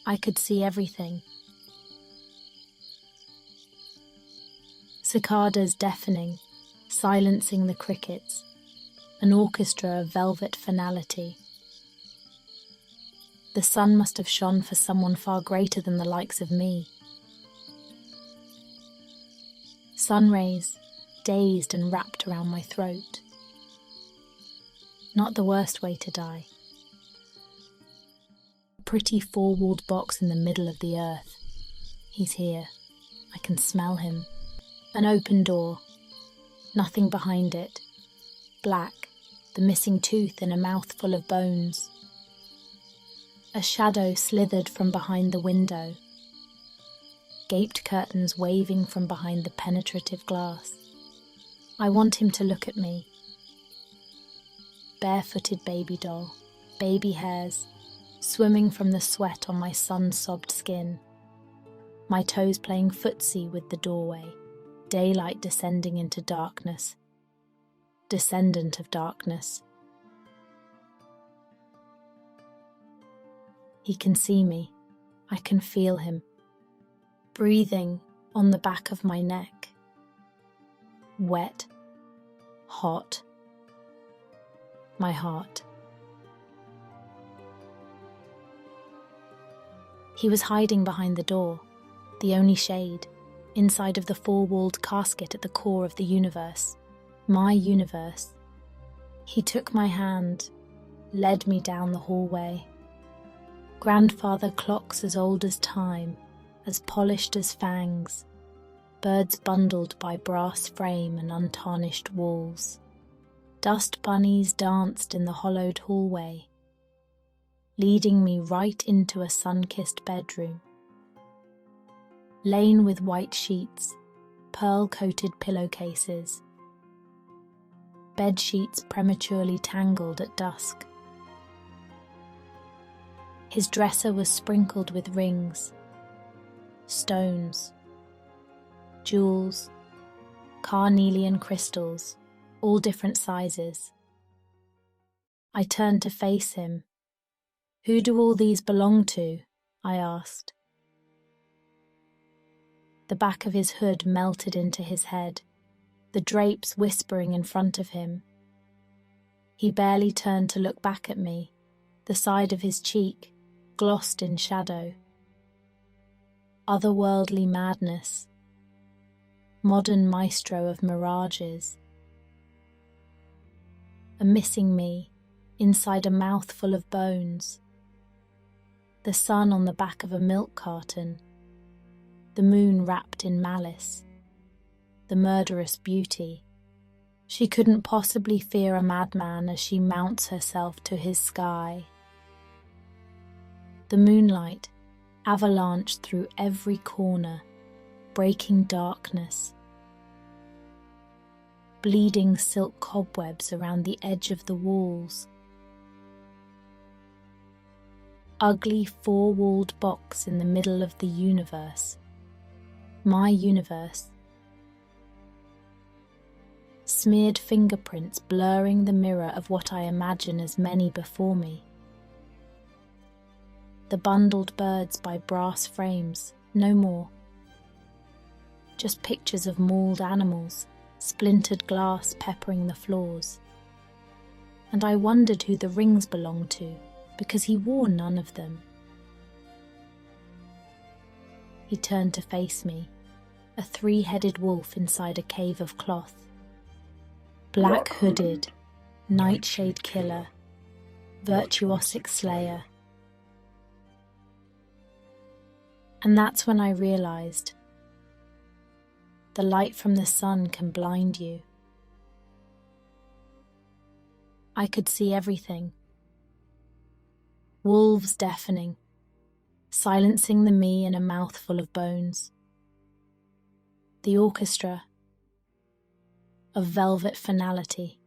I could see everything. Cicadas deafening, silencing the crickets, an orchestra of velvet finality. The sun must have shone for someone far greater than the likes of me. Sun rays, dazed and wrapped around my throat. Not the worst way to die. A pretty four-walled box in the middle of the earth. He's here. I can smell him. An open door. Nothing behind it. Black, the missing tooth in a mouth full of bones. A shadow slithered from behind the window. Gaped curtains waving from behind the penetrative glass. I want him to look at me. Barefooted baby doll, baby hairs, swimming from the sweat on my sun-sobbed skin. My toes playing footsie with the doorway, daylight descending into darkness. Descendant of darkness. He can see me. I can feel him. Breathing on the back of my neck. Wet. Hot. My heart. He was hiding behind the door, the only shade, inside of the four-walled casket at the core of the universe. My universe. He took my hand, led me down the hallway. Grandfather clocks as old as time, as polished as fangs, birds bundled by brass frame and untarnished walls. Dust bunnies danced in the hollowed hallway, leading me right into a sun-kissed bedroom. Lane with white sheets, pearl-coated pillowcases, bed sheets prematurely tangled at dusk. His dresser was sprinkled with rings, stones, jewels, carnelian crystals, all different sizes. I turned to face him. "Who do all these belong to?" I asked. The back of his hood melted into his head, the drapes whispering in front of him. He barely turned to look back at me, the side of his cheek glossed in shadow. Otherworldly madness. Modern maestro of mirages. A missing me, inside a mouth full of bones. The sun on the back of a milk carton. The moon wrapped in malice. The murderous beauty. She couldn't possibly fear a madman as she mounts herself to his sky. The moonlight avalanched through every corner, breaking darkness. Bleeding silk cobwebs around the edge of the walls. Ugly four-walled box in the middle of the universe. My universe. Smeared fingerprints blurring the mirror of what I imagine as many before me. The bundled birds by brass frames, no more. Just pictures of mauled animals, splintered glass peppering the floors. And I wondered who the rings belonged to, because he wore none of them. He turned to face me, a three-headed wolf inside a cave of cloth. Black-hooded, nightshade killer, virtuosic slayer. And that's when I realized the light from the sun can blind you. I could see everything. Wolves deafening, silencing the me in a mouthful of bones. The orchestra of velvet finality.